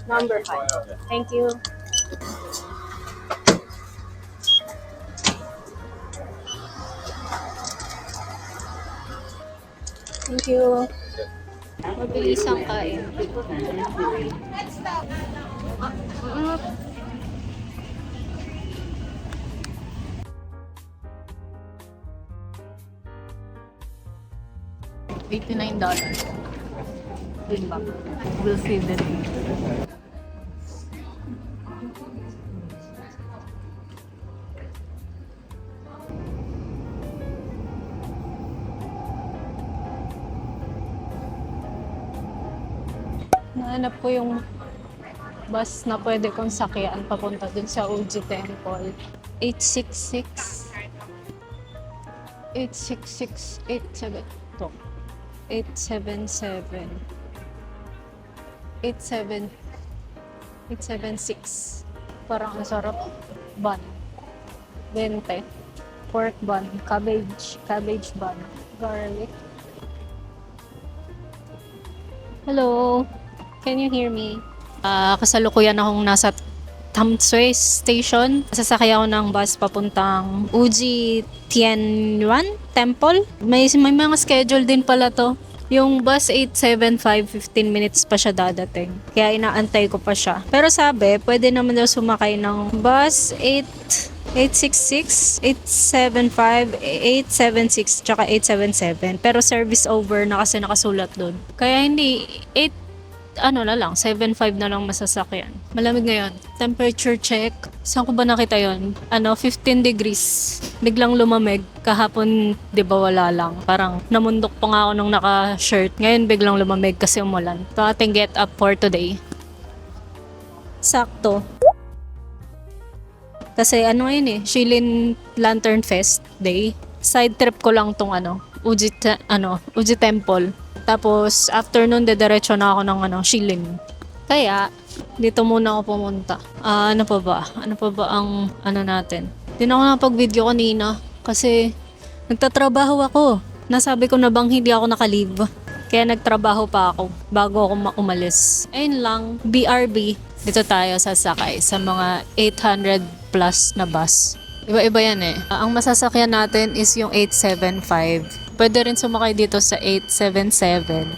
Number 5. Thank you. Thank you. Mabilis ang kain. $89. Diba? We'll see the nahanap ko yung bus na pwede kong sakyan papunta dun sa Uji Temple. 866 866 to 877 87 876. Parang ang sarap. Bun 20. Pork bun, cabbage bun, garlic. Hello, can you hear me? Kasalukuyan akong nasa Tamsui Station. Sasakay ako ng bus papuntang Uji Tianyuan Temple. May mga schedule din pala to. Yung bus 875, 15 minutes pa siya dadating. Kaya inaantay ko pa siya. Pero sabi, pwede naman daw sumakay ng bus 866, 875, 876, tsaka 877. Pero service over na kasi nakasulat doon. Kaya hindi, 75 na lang masasakyan. Malamig ngayon. Temperature check. Saan ko ba nakita yon? 15 degrees. Biglang lumamig. Kahapon, di ba wala lang. Parang namundok pa nga ako nung naka-shirt. Ngayon biglang lumamig kasi umulan. Ito ating get up for today. Sakto. Kasi yun Shilin Lantern Fest Day. Side trip ko lang tong Uji Temple. Tapos, afternoon, dediretso na ako ng Shilin. Kaya, dito muna ako pumunta. Ano pa ba? Ano pa ba ang natin? Di na ako nakapag-video kanina kasi nagtatrabaho ako. Nasabi ko na bang hindi ako naka-leave. Kaya nagtrabaho pa ako bago ako umalis. Ayun lang, BRB. Dito tayo sasakay sa mga 800 plus na bus. Iba-iba yan ang masasakyan natin is yung 875. Pwede rin sumakay dito sa 877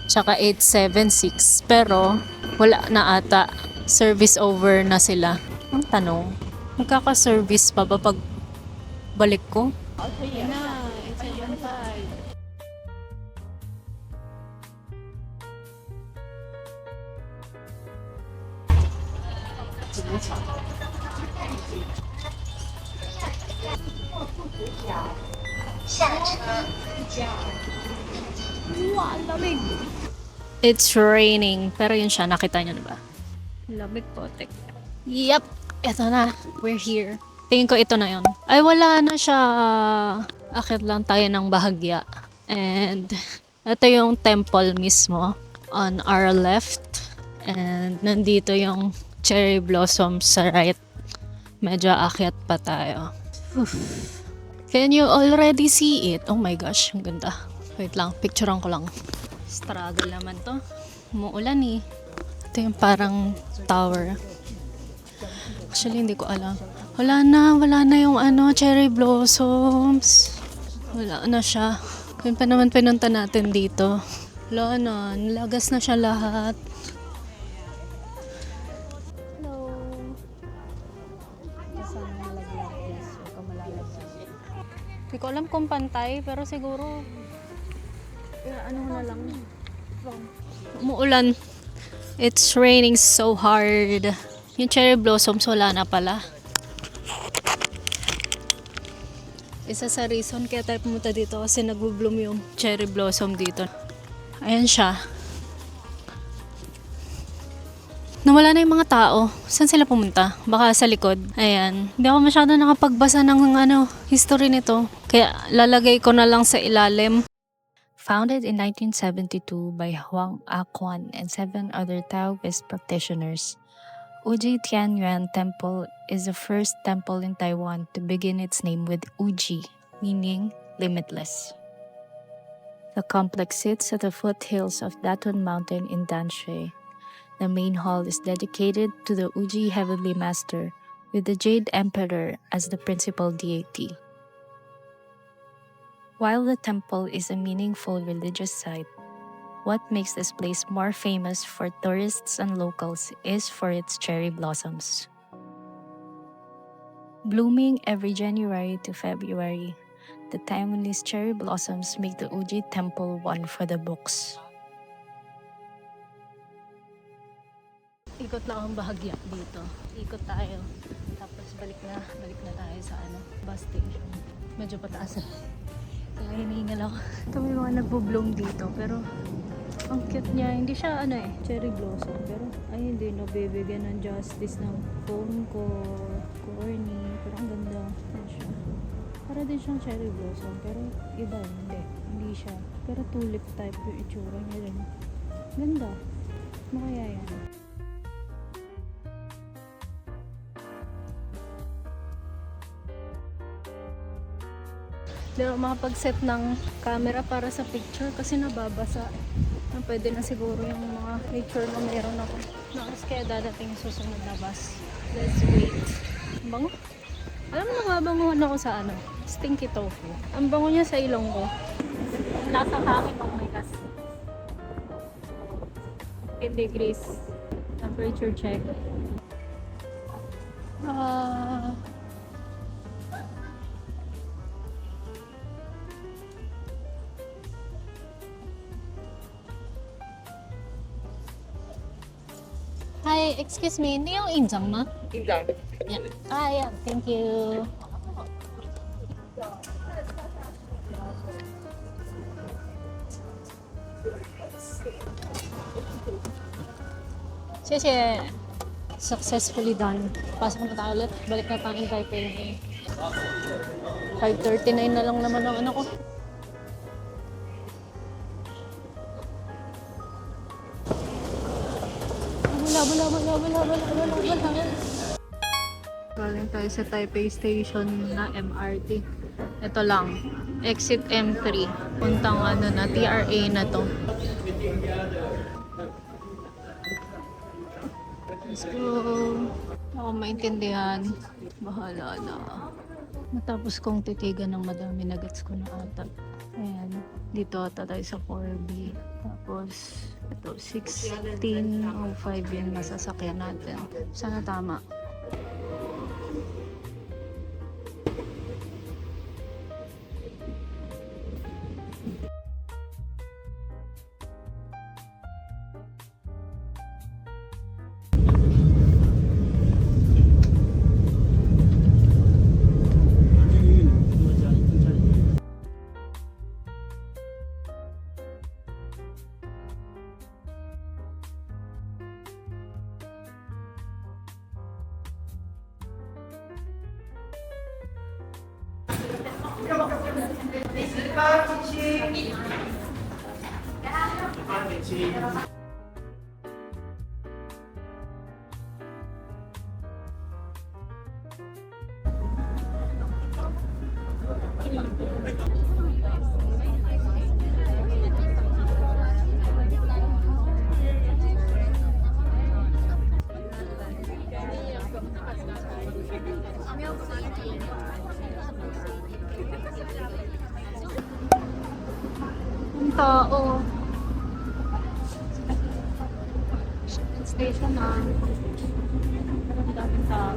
tsaka 876 pero wala na ata, service over na sila. Ang tanong, magkaka-service pa ba pag balik ko? Okay na, 875. 下车。 Wow, lamig. It's raining. Pero yun siya, nakita niyo na ba? Lamig po, tek. Yep, eto na. We're here. Tingin ko ito na yun. Ay, wala na siya. Akit lang tayo ng bahagya. And ito yung temple mismo on our left. And nandito yung cherry blossom sa right. Medyo akyat pa tayo. Can you already see it? Oh my gosh, ang ganda. Wait lang, picturean ko lang. Struggle naman to. Umuulan Ito yung parang tower. Actually, hindi ko alam. Wala na yung cherry blossoms. Wala na siya. Kaya pa naman pinunta natin dito. Wala na, nilagas na siya lahat. Hindi ko alam kung pantay, pero siguro na lang. Umuulan. It's raining so hard. Yung cherry blossoms wala na pala. Isa sa reason kaya tayo pumunta dito kasi nag-bloom yung cherry blossom dito. Ayan siya. Nawala na yung mga tao. Saan sila pumunta? Baka sa likod. Ayan. Hindi ako masyado nakapagbasa ng history nito. Kaya lalagay ko na lang sa ilalim. Founded in 1972 by Huang Aquan and 7 other Taoist practitioners, Uji Tianyuan Temple is the first temple in Taiwan to begin its name with Uji, meaning limitless. The complex sits at the foothills of Datun Mountain in Danshui, The main hall is dedicated to the Uji Heavenly Master, with the Jade Emperor as the principal deity. While the temple is a meaningful religious site, what makes this place more famous for tourists and locals is for its cherry blossoms. Blooming every January to February, the timeless cherry blossoms make the Uji Temple one for the books. Ikot lang ang bahagya dito. Ikot tayo. Tapos balik na tayo sa bus station. Medyo pataas. Kaya hinihingal ako. Ito may mga nagbo-bloom dito. Pero ang cute niya. Hindi siya cherry blossom. Pero ay hindi nabibigyan ng justice ng phone ko. Corny. Pero ang ganda. Yan siya. Para din siyang cherry blossom. Pero iba hindi. Hindi siya. Pero tulip type yung itsura niya rin. Ganda. Makaya yan. Hindi ako makapag-set ng camera para sa picture kasi nababasa. Pwede na siguro yung mga picture na meron ako. Nakas kaya dadating yung susunod na bus. Let's wait. Ang bango. Alam mo, nababanguhan ako sa stinky tofu. Ang bango niya sa ilong ko. Nasa kakit oh my gosh. 10 degrees. Temperature check. Hi, excuse me, hindi yung injang ma? Injang. Yeah. Yeah, thank you. Xie. Successfully done. Pasok na tayo ulit. Balik na tayong Taipei. 5:39 na lang naman ang ko. Wala. Galing tayo sa Taipei Station na MRT. Ito lang. Exit M3. Puntang TRA na to. Let's go. Ako maintindihan. Bahala na. Matapos kong titigan ng madami nuggets ko na ata. Ayan. Dito ata tayo sa 4B. Tapos, ito, 16:05 yung masasakyan natin. Sana tama. Ang tao. Station na. Ang daming tao.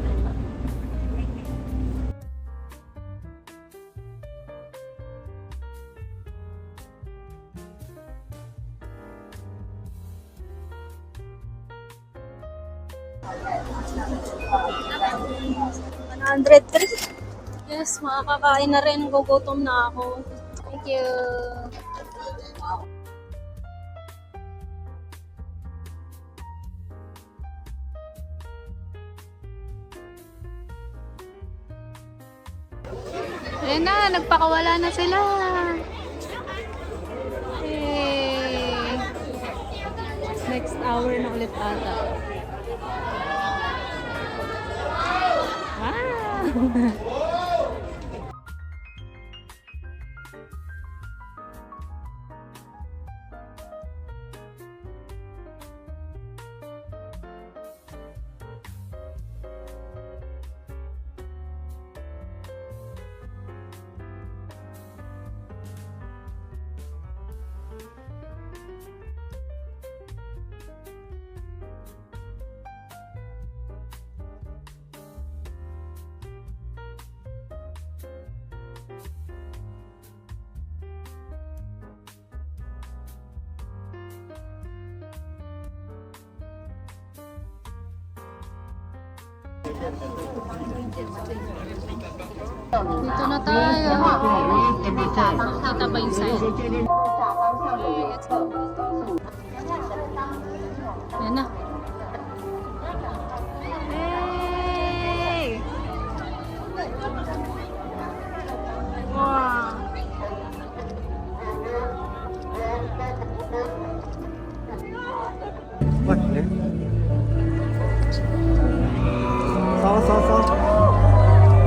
Yes, makakakain na rin. Gugutom na ako. Thank you. Ayan na, nagpakawala na sila. Hey. Next hour na ulit ata. Wow! Dito na tayo. Kita ba yung sign? Yan na. Hey! Wow! What? Saw.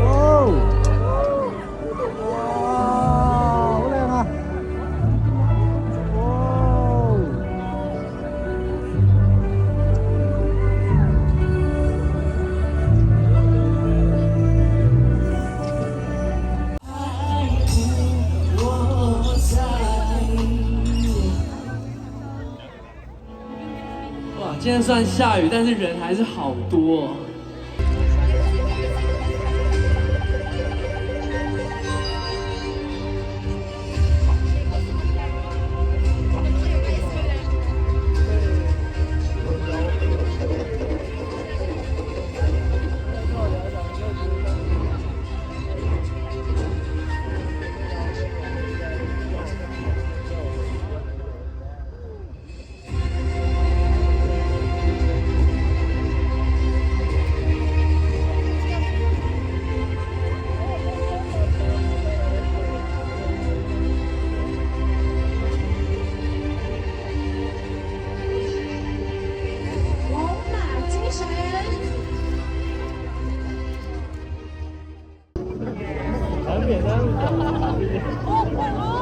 Wow! Wow! Wala nga. Wow!哇，今天虽然下雨，但是人还是好多、哦。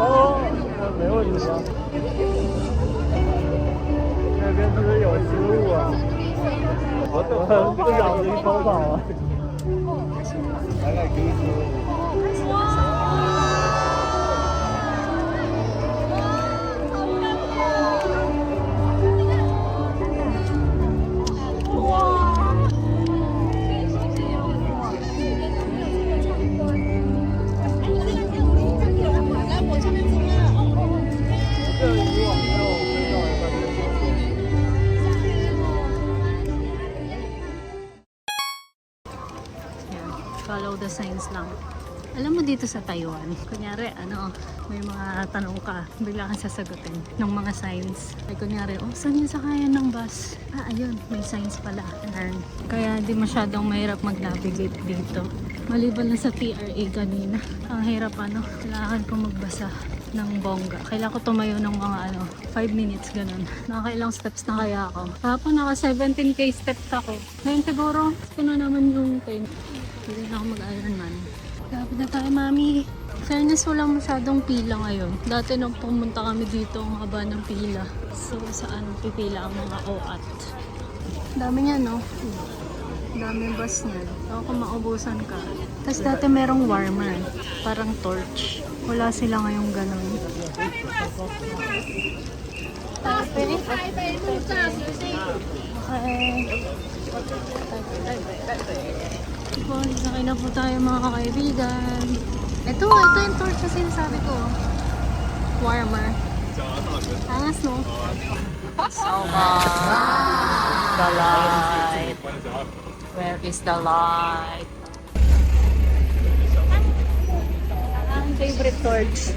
哦，没问题啊。那边是不是有失误啊？我不小心偷跑了。大概可以说。Follow the signs lang. Alam mo dito sa Taiwan, kunyari may mga tanong ka, bigla kang sasagutin ng mga signs. Ay kunyari, saan yung sakayan ng bus? Ayun, may signs pala. Ayan. Kaya di masyadong mahirap mag-navigate dito. Maliban na sa TRA kanina. Ang hirap kailangan ko magbasa ng bongga. Kailangan ko tumayo ng mga 5 minutes ganun. Nakakailang steps na kaya ako. Kahapon naka 17k steps ako. Ngayon siguro, puno naman yung 10. Hindi na ako mag-Ironman. Lapit na tayo, mami. Fairness, walang masyadong pila ngayon. Dati nung pumunta kami dito, ang haba ng pila. So, saan pipila ang mga OAT? Dami niya, no? Dami bus niya. Ako kung maubusan ka. Tapos dati merong warmer. Parang torch. Wala sila ngayong ganun. Okay. Sakay na po tayo mga kaibigan. Ito yung torch na sinasabi ko. Warmer. Angas, no? So much. The light. Where is the light? Ang favorite torch.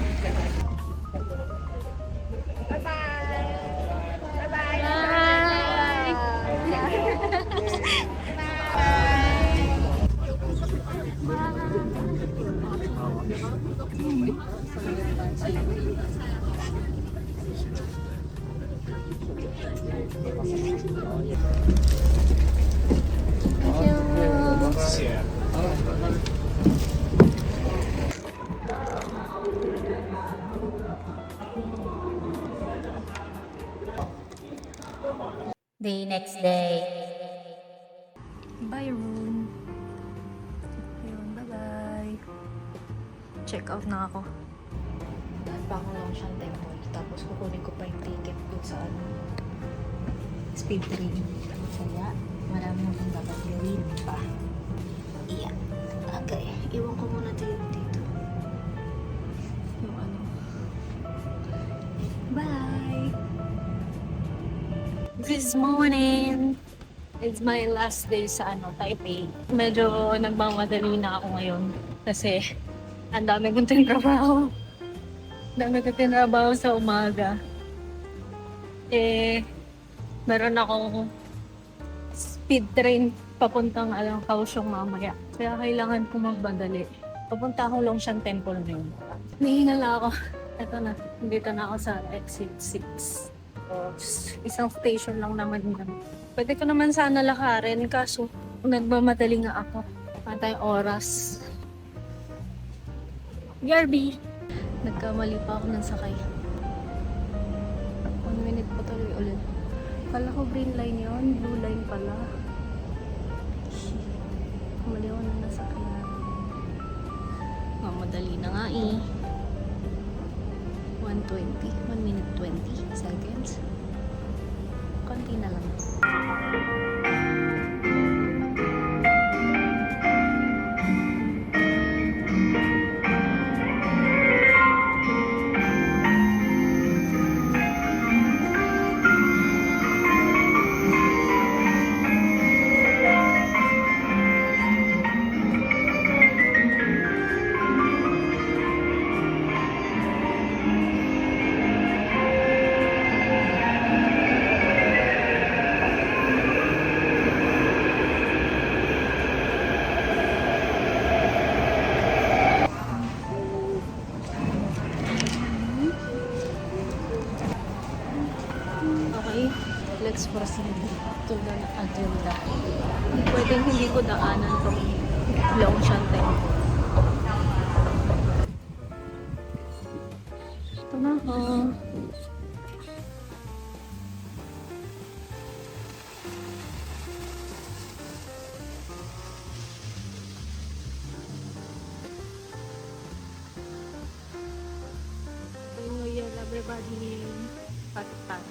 The next day. Bye room. Ayun, bye-bye. Check out na ako. Bangon lang siyang temple. Tapos kukunin ko pa yung ticket dun sa speed train. Kaya marami akong dapat gawin pa. Iyan. Okay. Iwan ko muna dito. Yung Bye! This morning! It's my last day sa Taipei. Medyo nagmamadali na ako ngayon kasi ang dami kong tinrabaho. Ang dami kong tinrabaho sa umaga. Meron akong speed train papuntang Kaohsiung mamaya. Kaya kailangan ko magmadali. Papunta ako Longshan Temple ngayon. Nahinala ako. Ito na, dito na ako sa exit 6. Isang station lang naman yun. Pwede ko naman sana lakarin, kaso nagmamadali nga ako. Patay oras. Garby! Nagkamali pa ako ng sakay. 1 minute pa tuloy ulit. Kala ko green line yun, blue line pala. Kamali ako na nasakyan. Mamadali na nga eh. 1:20. 1 minute 20 seconds. Konti na lang. Okay, let's proceed to the agenda. Pwedeng hindi ko daanan tong Longshan Temple. Ito na ako. Happy New Year, everybody. Patitan.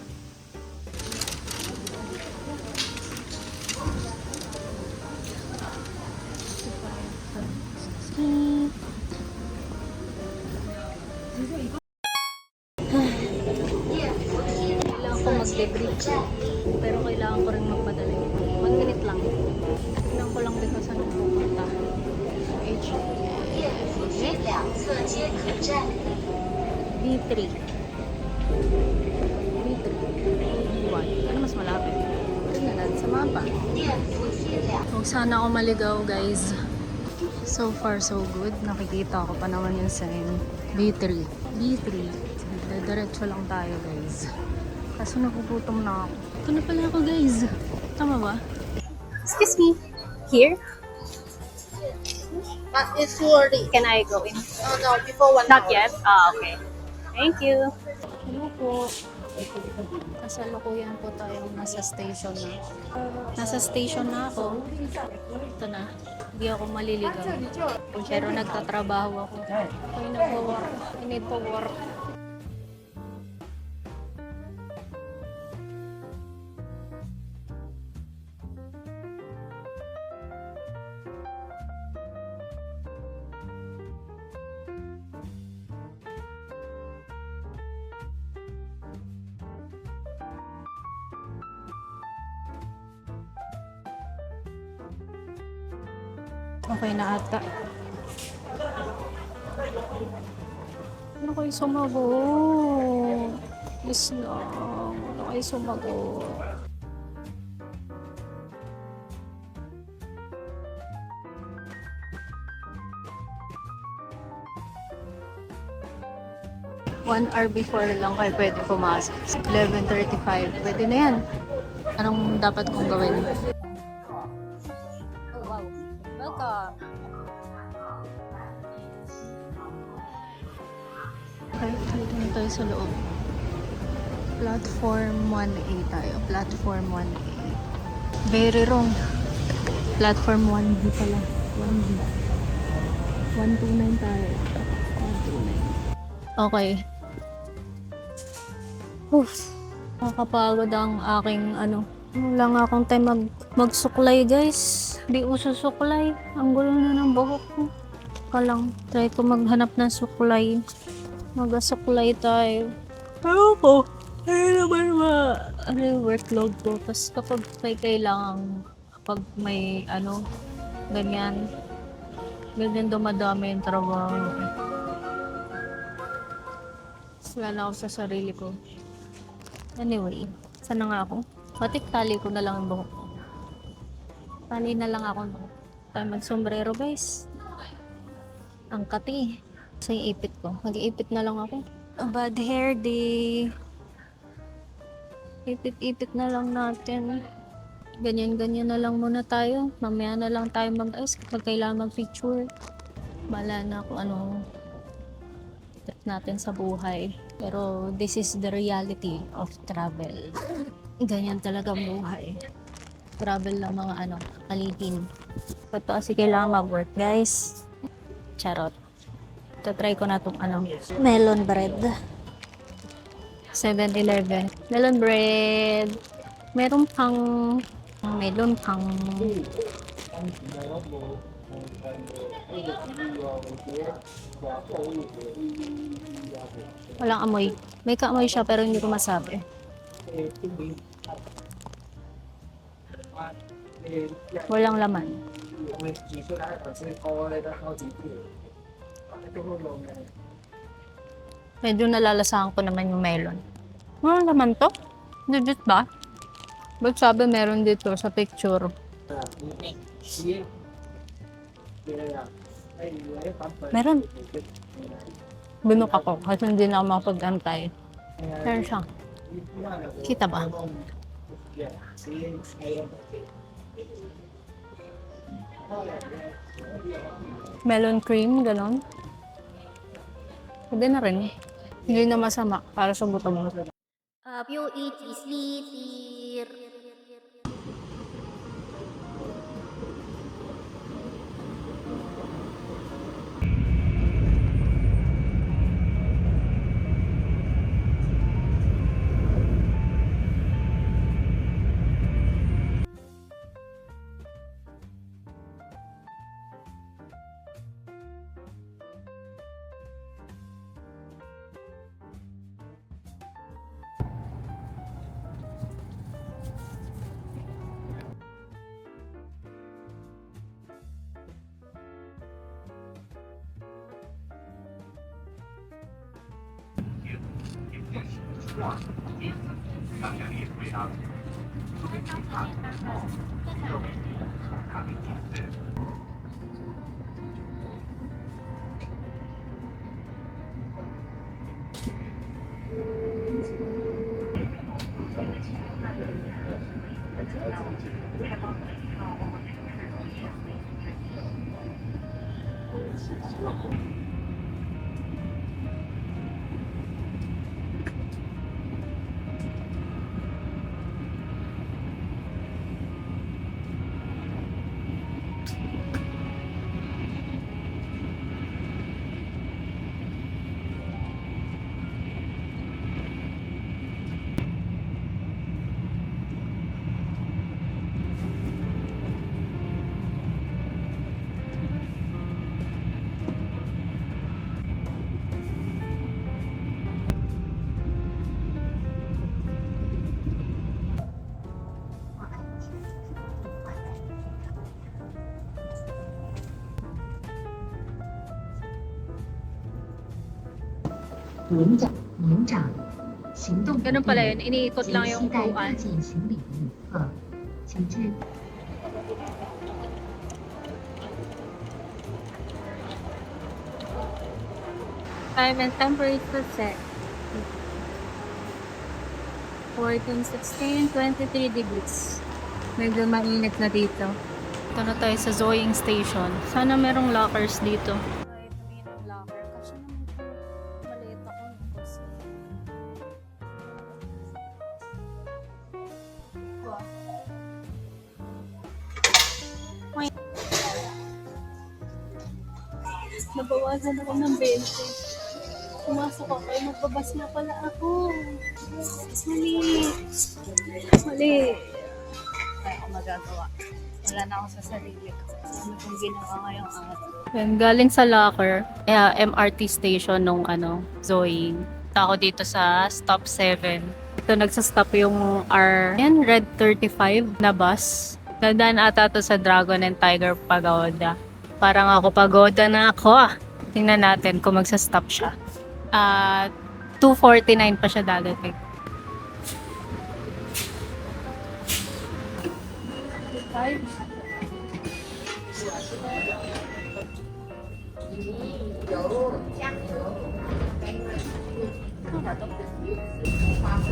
Kailangan ko mag-debrief. Pero kailangan ko rin magpadali. 1 minute lang. Tignan ko lang dito saan ako pupunta. H. 是两侧皆可站立。 B3. B3. B1. Ano mas malapit? Tingnan natin sa mapa. 电扶梯两 Huwag sana ako maligaw, guys. So far, so good. Nakikita ko pa naman yung sign. B3. B3. Diretso lang tayo, guys. Kaso nagugutom na ako. Ito na pala ako, guys. Tama ba? Excuse me. Here? It's too early. Can I go in? Oh no, before 1 Not hour. yet? Ah, okay. Thank you. Hello po. Kasalukuyan po tayong nasa station na. Nasa station na ako. Ito na. Hindi ako maliligaw. Pero nagtatrabaho ako. Okay, nagwo-work. I need to work. Okay na ata. Ano kayo sumagot? Please lang. Ano kayo sumagot? One hour before lang kayo pwede pumasok. 11:35. Pwede na yan. Anong dapat kong gawin? Oh, wow. Welcome. Okay, dito na tayo sa loob. Platform 1A tayo. Platform 1A. Very wrong. Platform 1B pala. 1B. 129 tayo. 129. Okay. Oof. Nakakapagod ang aking wala nga akong time magsuklay, guys. Di uso suklay. Ang gulo na ng buhok ko. Kalang try ko maghanap ng suklay. Mag-suklay tayo. Pero ko, ay naman ano yung workload ko. Tapos kapag may kailangan, kapag may ganyan, ganyan dumadami yung trabaho. Wala na ako sa sarili ko. Anyway, sana nga ako? Batik tali ko na lang yung buhok ko. Tali na lang ako. Tayo mag-sombrero guys. Ang kati. Sa yung ipit ko. Mag-iipit na lang ako. A bad hair day. Ipit-ipit na lang natin. Ganyan-ganyan na lang muna tayo. Mamaya na lang tayo mag-ayos kapag kailangan mag-picture. Bala na kung ano trip natin sa buhay. Pero this is the reality of travel. Ganyan talaga ang buhay. Travel ng mga alipin. Ito kasi kailangan mag-work guys. Charot. Try ko na itong melon bread. 7-Eleven. Melon bread. Meron pang melon pang walang amoy. May kaamoy siya pero hindi ko masabi. Walang laman. Medyo nalalasahan ko naman yung melon. Walang laman to? Legit ba? Ba't sabi meron dito sa picture? Meron. Binuk ako kasi hindi na ako makapag-antay. Meron siya. Kita ba? Melon cream, ganon. Pwede na rin. Hindi na masama para sa buto mo. you eat is litir. Ganun pala yun. Iniikot lang yung 携带 upuan.件行李的旅客，请至 Time and temperature set. 14, 16, 23 degrees. Medyo mainit na dito. Ito na tayo sa Zoying Station. Sana merong lockers dito. Ay, tumingin ng locker. Kasi naman maliit ako. Nabawasan ako ng 20. Pumasok ako, ay magbabas na pala ako. Mali. Mali. Kaya ako magagawa. Wala na ako sa sarili ko. Ano kung ginawa ngayong araw. Galing sa locker, MRT station nung Zoe. Ako dito sa stop 7. Ito nagsastop yung Red 35 na bus. Dadaan ata to sa Dragon and Tiger Pagoda. Parang ako pagoda na ako. Tingnan natin kung magsastop siya. 2:49 pa siya dadating.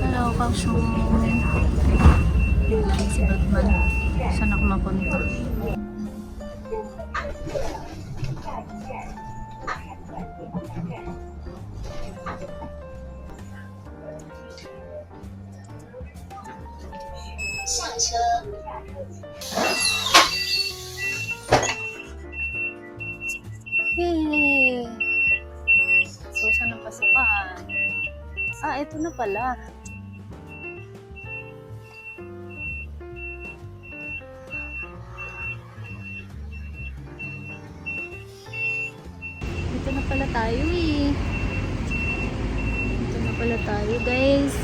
Hello, Kausong. Si Batman. Saan ako mapunta? Yay! So, saan ang pasukan? Ito na pala. Dito na pala tayo eh. Dito na pala tayo, guys.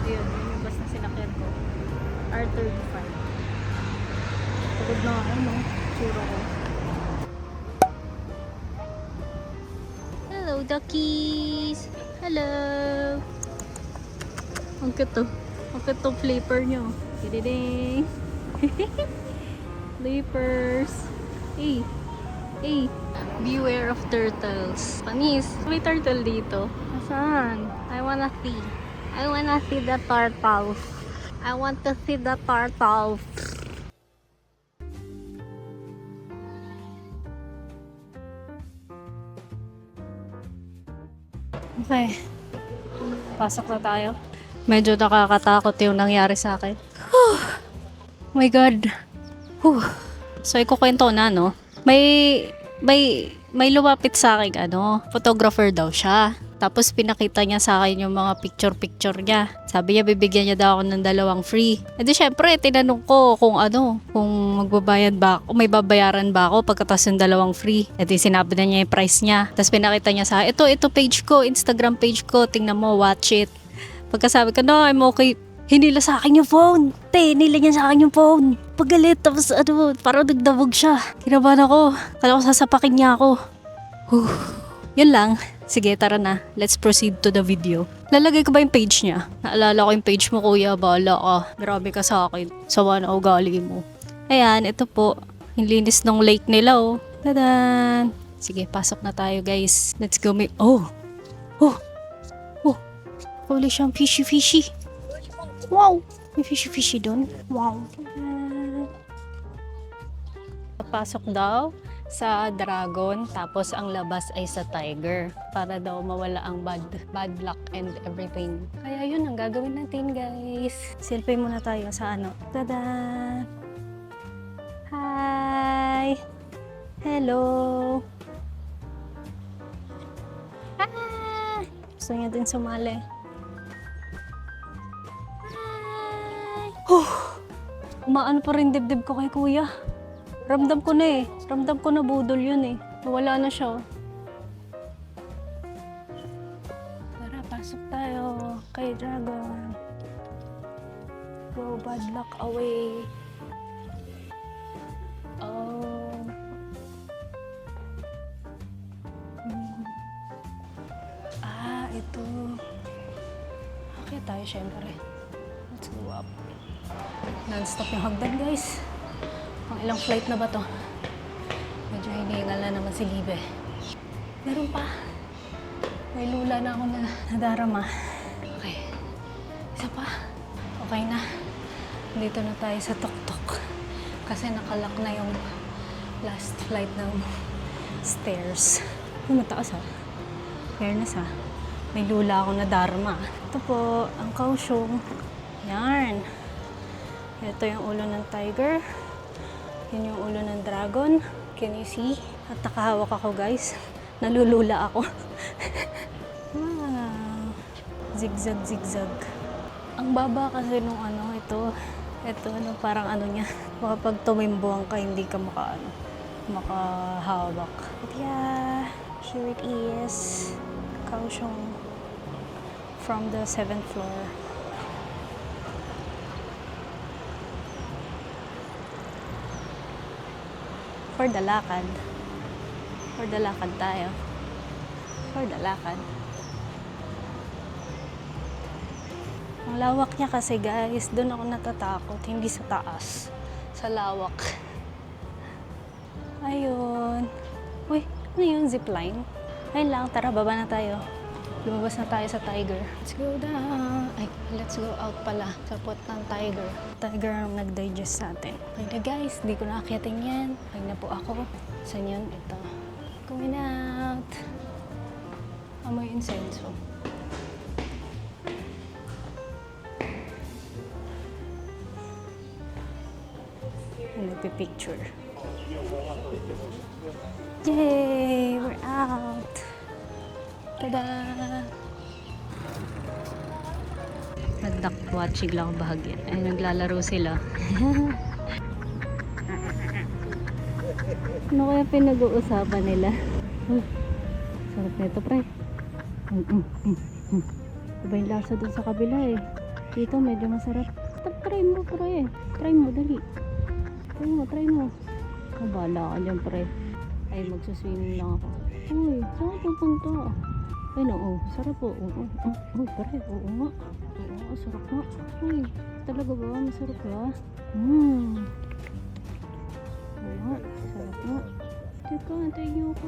Ayun, yun yung bus na sinakyan ko. R35. Pagod na ako, no? Tsura ko. Hello, duckies! Hello! Ang cute to. Ang cute to flipper nyo. Dididing! Flippers! Hey! Hey! Beware of turtles. Panis! May turtle dito. Nasaan? I wanna see. I wanna see the turtles. I want to see the turtles. Okay. Pasok na tayo. Medyo nakakatakot yung nangyari sa akin. Oh my God. Whew. So, ikukwento na, no? May lumapit sa akin, photographer daw siya. Tapos, pinakita niya sa akin yung mga picture-picture niya. Sabi niya, bibigyan niya daw ako ng 2 free. E di, syempre, tinanong ko kung magbabayad ba ako, may babayaran ba ako pagkatapos ng 2 free. E di, sinabi na niya yung price niya. Tapos, pinakita niya sa akin, ito page ko, Instagram page ko, tingnan mo, watch it. Pagkasabi ko, no, I'm okay. Hinila sa akin yung phone. Hinila niya sa akin yung phone. Pagalit, tapos parang nagdabog siya. Kinabahan ako. Kala ko sasapakin niya ako. Yun lang. Sige, tara na. Let's proceed to the video. Lalagay ko ba yung page niya? Naalala ko yung page mo, kuya. Bahala ka. Grabe ka sa akin. Sawa na ugali mo. Ayan, ito po. Yung linis ng lake nila, oh. Tadan! Sige, pasok na tayo, guys. Let's go. Oh! Huli siyang fishy. Wow! May fishy doon. Wow! Pasok daw sa Dragon, tapos ang labas ay sa Tiger para daw mawala ang bad luck and everything. Kaya yun ang gagawin natin, guys. Selfie muna tayo sa Tada! Hi! Hello! Gusto niya din sumali. Umaano pa rin dibdib ko kay kuya. Ramdam ko na eh. Ramdam ko na budol yun eh. Nawala na siya. Tara, pasok tayo kay Dragon. Go, bad luck away. Oh. Ito. Okay tayo syempre. Let's go up. Non-stop yung hagdan, guys. Pang ilang flight na ba to? Medyo hinihingal na naman si Libe. Meron pa. May lula na ako na nadarama. Okay. Isa pa. Okay na. Dito na tayo sa tuk-tuk. Kasi nakalak na yung last flight ng stairs. Mataas ha. Fairness ha. May lula ako nadarama. Ito po, ang Kaohsiung. Yan. Ito yung ulo ng tiger. Yun yung ulo ng dragon. Can you see? At nakahawak ako, guys. Nalulula ako. Wow. Zigzag, zigzag. Ang baba kasi nung ito. Ito, parang niya. Baka pag tumimbuhan ka, hindi ka makahawak. But yeah, here it is. Kaohsiung from the 7th floor. For the lakad. For the lakad tayo. For the lakad. Ang lawak niya kasi guys, doon ako natatakot, hindi sa taas. Sa lawak. Ayun. Uy, ano yun? Zipline? Ayun lang, tara, baba na tayo. Lumabas na tayo sa Tiger. Let's go down. Ay, let's go out pala. Sa pot ng Tiger. Tiger ang nag-digest sa atin. Okay na guys, di ko nakakyatin yan. Okay na po ako. Saan yun? Ito. Going out. Amoy insenso. Nagpipicture. Yay! We're out! Tada! Nag-duck watching lang bahagyan. Ay, naglalaro sila. Ano kaya pinag-uusapan nila? Sarap nito, pre. Iba yung lasa dun sa kabila eh. Dito medyo masarap. Try mo, pre. Try mo, dali. Try mo. Kabala ka dyan, pre. Ay, magsuswimming lang ako. Uy, saan ka pupunta? Ay, no, sarap po. Uy, pre, oo nga. Oo, sarap nga. Uy, talaga ba? Masarap ba? Oo nga, sarap nga. Teka, antayin niyo ako.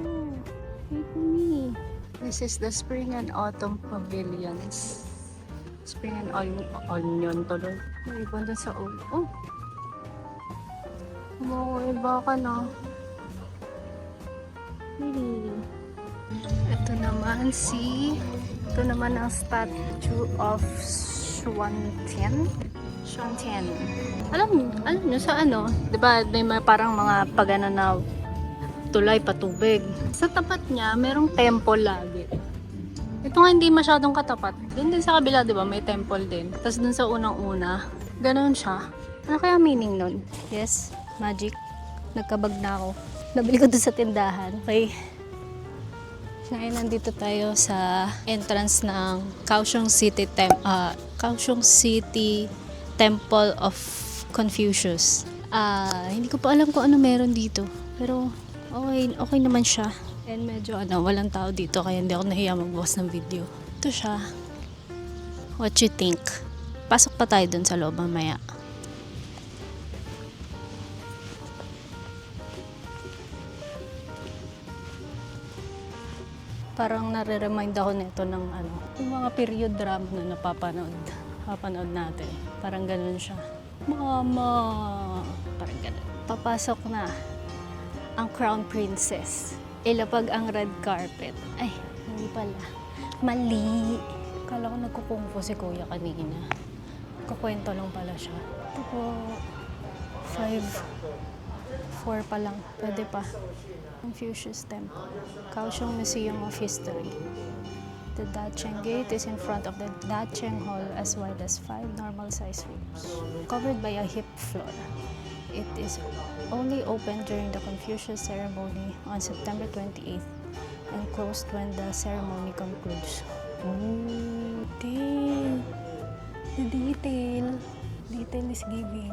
Hey, Kuni. This is the Spring and Autumn Pavilions. Spring and Onion tuloy. May iba doon sa old. Oh! Iba ka na. Really? Ito naman ang statue of Xuantian. Alam nyo sa ano? Diba may parang mga pagana na tulay patubig. Sa tapat niya, merong temple lagi. Ito nga hindi masyadong katapat. Doon din sa kabila, diba, may temple din. Tapos dun sa unang-una, ganoon siya. Ano kaya meaning nun? Yes, magic. Nagkabag na ako. Nabili ko doon sa tindahan. Okay. Ngayon nandito tayo sa entrance ng Kaohsiung City Temple of Confucius. Hindi ko pa alam kung ano meron dito. Pero okay naman siya. And medyo walang tao dito kaya hindi ako nahiya magbukas ng video. Ito siya. What you think? Pasok pa tayo dun sa loob mamaya. Parang nare-remind ako nito ng yung mga period drama na napapanood natin. Parang ganun siya. Mama! Parang ganun. Papasok na ang Crown Princess. Ilapag ang red carpet. Ay, hindi pala. Mali! Akala ko nagkukungpo si kuya kanina. Kukwento lang pala siya. Ito po, 4 pa lang. Pwede pa. Confucius Temple, Kaohsiung Museum of History. The Dacheng Gate is in front of the Dacheng Hall as well as 5 normal-sized rooms, covered by a hip floor. It is only open during the Confucius ceremony on September 28th and closed when the ceremony concludes. Ooh, the detail is giving.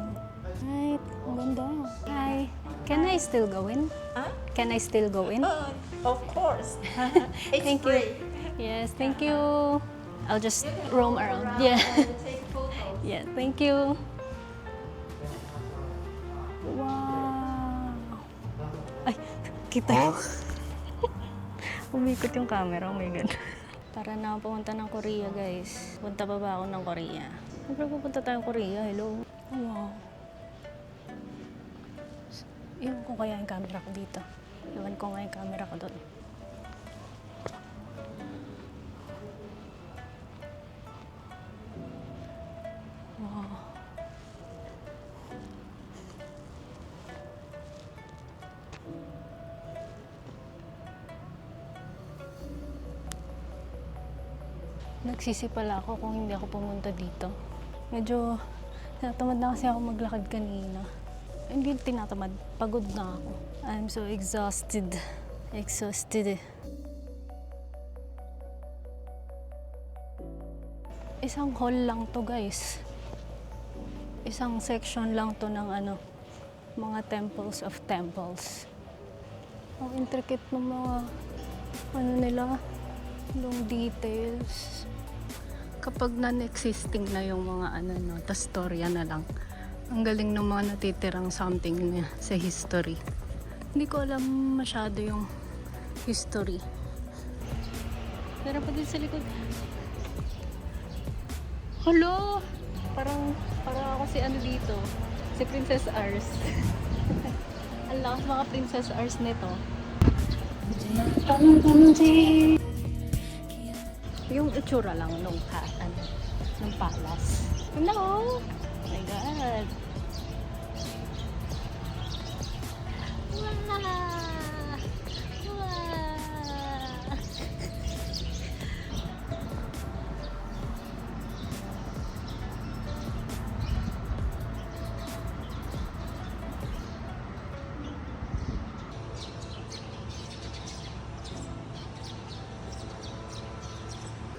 Right, ang ganda. Hi, can I still go in? Huh? Can I still go in? Of course. It's Thank free. you. Yes, thank you. I'll just roam around. Yeah. Take photos. Yeah, thank you. Wow. Ay, kita yun. Umikot yung camera. Oh my God. Para na ako pumunta ng Korea, guys. Punta pa ba ako ng Korea? Siyempre pupunta tayong Korea. Hello. Wow. Iwan ko kaya yung camera ko dito. Iwan ko nga yung camera ko doon. Wow. Nagsisi pala ako kung hindi ako pumunta dito. Medyo tinatamad na kasi ako maglakad kanina. Hindi tinatamad. Pagod na ako. I'm so exhausted. Isang hall lang to, guys. Isang section lang to ng mga temples of temples. Ang intricate ng mga nila, yung details. Kapag non-existing na yung mga tas storya na lang. Ang galing ng mga natitirang something na sa history. Hindi ko alam masyado yung history. Meron pa din sa likod. Hello! Parang ako si dito. Si Princess Ars. Ang lakas mga Princess Ars nito. Yung itsura lang nung palace. Hello! Oh my God! Wow! Wow!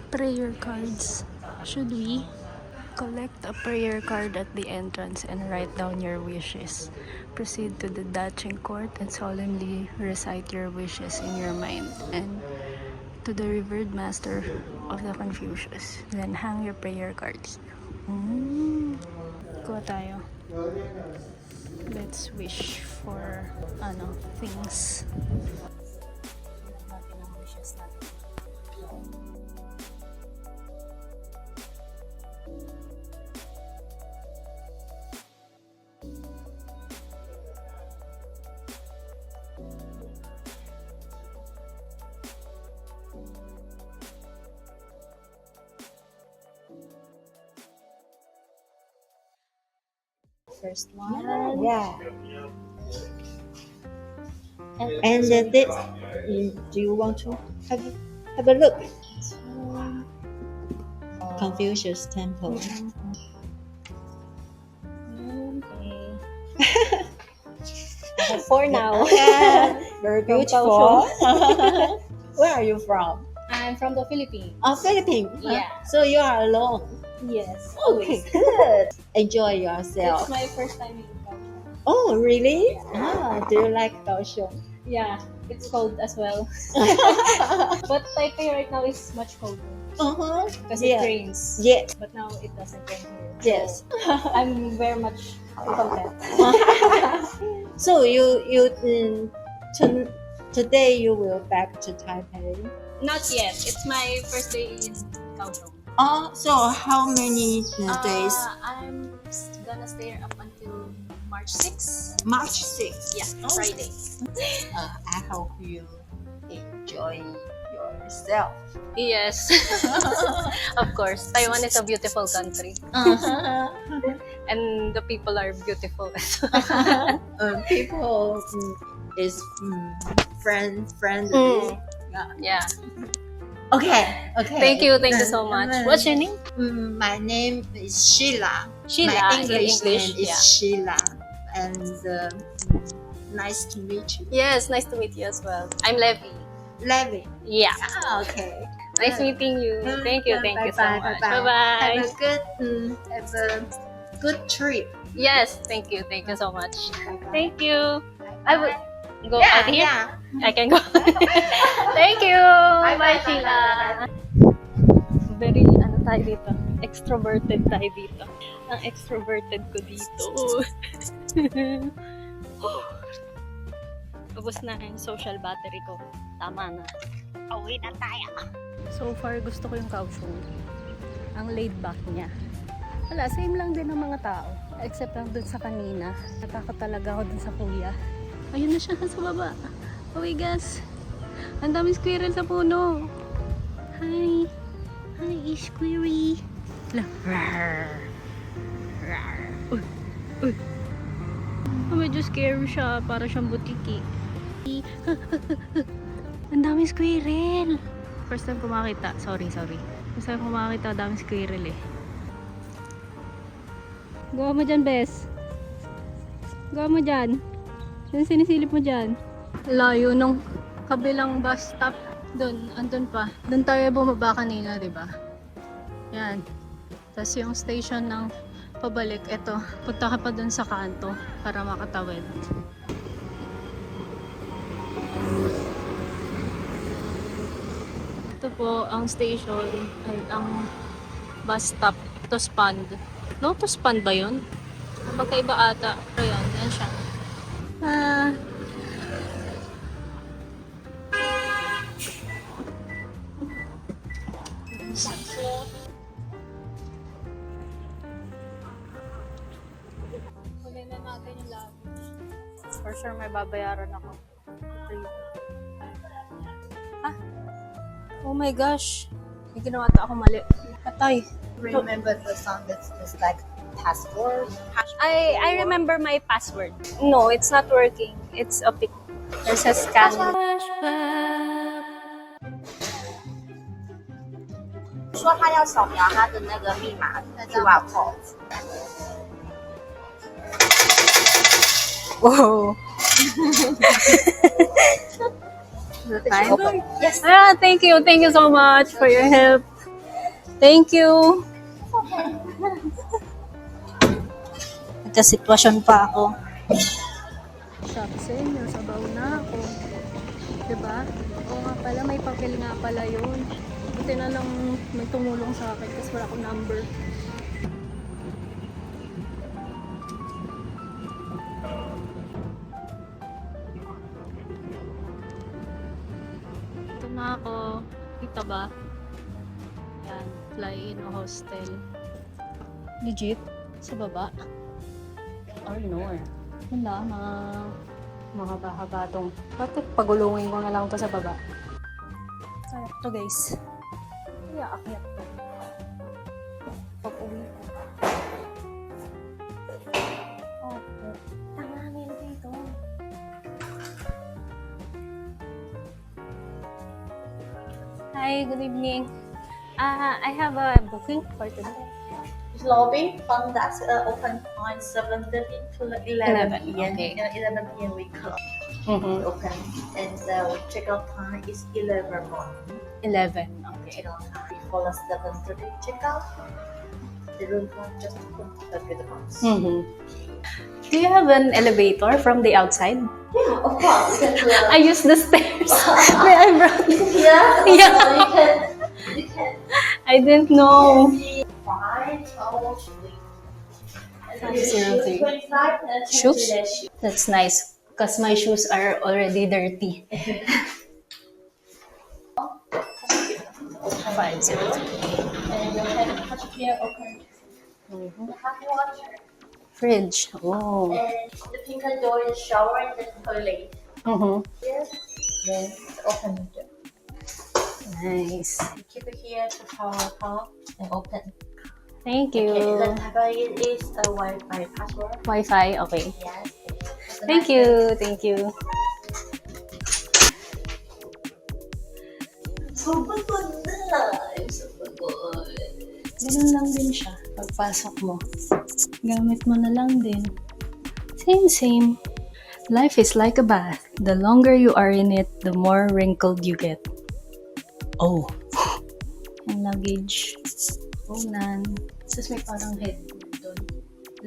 Prayer cards. Should we collect a prayer card at the entrance and write down your wishes? Proceed to the Dacheng court and solemnly recite your wishes in your mind and to the revered master of the Confucius. Then hang your prayer cards. Kuha tayo. Let's wish for things. Natin ang wishes natin. First one. Yeah. And then this, do you want to have a look? Confucius Temple. For now. Very beautiful. Where are you from? I'm from the Philippines. Oh, Philippines. Yeah. So you are alone. Yes. Okay, good. Enjoy yourself. It's my first time in Kaohsiung. Oh, really? Do you like Kaohsiung? Yeah, it's cold as well. But Taipei right now is much colder because it rains. Yes. But now it doesn't rain here. Yes. I'm very much content. So today you will back to Taipei. Not yet. It's my first day in Kaohsiung. Oh, so how many days? I'm gonna stay up until March 6th. March 6th. Yeah, Oh. Friday. I hope you enjoy yourself. Yes. Of course. Taiwan is a beautiful country. And the people are beautiful as well. People is friendly. Yeah. Okay. Thank you so much. What's your name? My name is Sheila. Sheila. My in English name is yeah. Sheila, and nice to meet you. Yes, nice to meet you as well. I'm Levi. Levi. Yeah. Okay. Nice meeting you. Thank you so much. Bye. Bye-bye. Have a good trip. Yes, thank you so much. Thank you. I would go Yeah, out here. yeah. I can go. Thank you. Bye, Sheila. Very, tayo dito. Extroverted tayo dito. Ang extroverted ko dito. Ubus na yung social battery ko. Tama na. Away na tayo. So far, gusto ko yung Kaohsiung. Ang laid back niya. Wala, same lang din ng mga tao. Except lang dun sa kanina. Natakot talaga ako dun sa kuya. Ayun na siya sa baba. Oh my gosh. Ang daming squirrel sa puno. Hi. Hi, squirrel. Rar. Rar. Uy. Uy. Oh, medyo scary siya. Para siyang butiki. Ang daming squirrel. First time ko makita. Sorry. First time ko makita, daming squirrel eh. Gawa mo dyan, Bes. Gawa mo dyan. Yung sinisilip mo dyan. Layo nung kabilang bus stop. Doon, andun pa. Doon tayo bumaba kanina, di ba? Yan. Tapos yung station ng pabalik, eto, punta ka pa dun sa kanto para makatawid. Ito po ang station, ay ang bus stop, Tospand. Lotus Pond ba yun? Magkaiba ata. Pero yun, yan siya. Ah, huli na natin yung luggage. For sure may babayaran ako. Ah! Oh my gosh! May ginawa ata ako mali. Patay. Remember the song that's just like password? I remember my password. No, it's not working. It's a pic. There's a scan. 说他要扫描他的那个密码 QR code。 Whoa. Fine? Yes. Ah, thank you. Thank you so much for your help. Thank you. Nagka-sitwasyon pa ako. Sabi sa inyo, sabaw na ako. Diba? Oo nga pala, may papel nga pala yun. Buti na lang may tumulong sa akin kasi wala akong number. Ito na ako. Kita ba? Yan. Fly-in o hostel. Legit? Sa baba? Or nor? Wala. Mga haba-haba tong. Bakit pagulungin ko na lang to sa baba? Kaya to guys. Kaya akyat to. Pag-uwi ko. Okay. Tangangin dito. Hi, good evening. I have a booking for today. Lobby front desk open on 7:30 to 11 p.m. Okay. 11 p.m. we close. Mm-hmm. Open and the checkout time is 11 morning. 11. Okay. Checkout time before the 7:30 checkout. The room will just put the box. Mm-hmm. Do you have an elevator from the outside? Yeah, of course. I use the stairs. May I brought Yeah. Yeah. So you can I didn't know. 503. 25 and Shoes? 20 shoes. That's nice. Because my shoes are already dirty. 503. And you can touch here open. Mm-hmm. Hot water. Fridge. Oh. And the pink door is shower and the toilet. Mm-hmm. Here. Then open the door. Nice. You keep it here to power off and open. Thank Okay, you. the tablet is a Wi-Fi password. Wi-Fi. Okay. Yes. Thank you. Thank you. Super good. Super good. Ganun lang din siya. Pagpasok mo. Gamit mo na lang din. Same. Life is like a bath. The longer you are in it, the more wrinkled you get. Oh. Ang luggage. Unan. Tapos may parang head doon.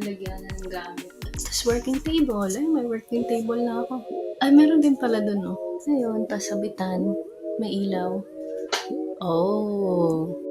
Lalagyan na ng gamit. Tapos working table. Ay, may working table na ako. Ay, meron din pala doon, no? Ayun, tapos sabitan. May ilaw. Oh.